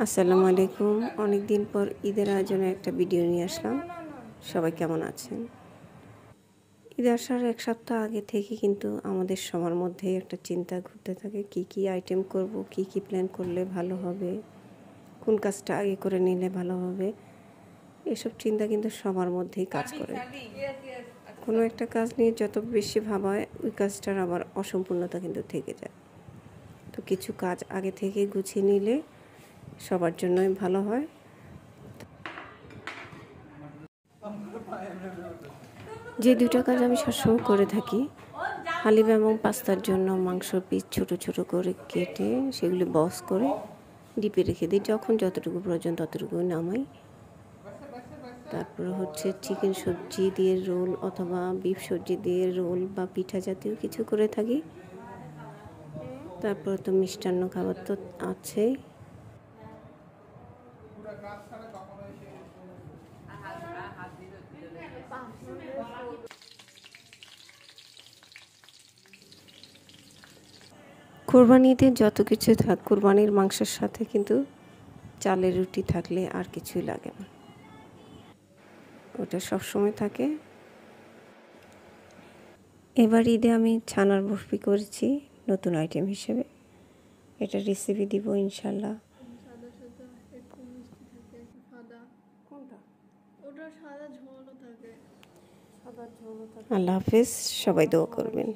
আসসালামু আলাইকুম। অনেক দিন পর ঈদের আয়োজনে একটা ভিডিও নিয়ে আসলাম। সবাই কেমন আছেন? ঈদ আসার এক সপ্তাহ আগে থেকে কিন্তু আমাদের সবার মধ্যেই একটা চিন্তা ঘুরতে থাকে, কি কি আইটেম করব, কি কি প্ল্যান করলে ভালো হবে, কোন কাজটা আগে করে নিলে ভালো হবে। এসব চিন্তা কিন্তু সবার মধ্যেই কাজ করে। কোনো একটা কাজ নিয়ে যত বেশি ভাবা হয়, ওই কাজটার আবার অসম্পূর্ণতা কিন্তু থেকে যায়। তো কিছু কাজ আগে থেকে গুছিয়ে নিলে সবার জন্যই ভালো হয়। যে দুটো কাজ আমি সবসময় করে থাকি, হালিম এবং পাস্তার জন্য মাংসর পিস ছোট ছোট করে কেটে সেগুলি বক্স করে ডিপে রেখে দিই। যখন যতটুকু প্রয়োজন ততটুকু নামাই। তারপরে হচ্ছে চিকেন সবজি দিয়ে রোল অথবা বিফ সবজি দিয়ে রোল বা পিঠা জাতীয় কিছু করে থাকি। তারপরে তো মিষ্টান্ন খাবার তো আছেই। কোরবানিতে যত কিছু থাক, কোরবানির মাংসের সাথে কিন্তু চালের রুটি থাকলে আর কিছুই লাগে না, ওটা সবসময় থাকে। এবার ঈদে আমি ছানার বরফি করেছি নতুন আইটেম হিসেবে। এটা রেসিপি দিব ইনশাল্লাহ। সাদা সাদা একটু মিষ্টি থাকে, একটু সাদা। কোনটা? ওটা সাদা ঝোলও থাকে। আল্লাহ হাফেজ, সবাই দোয়া করবেন।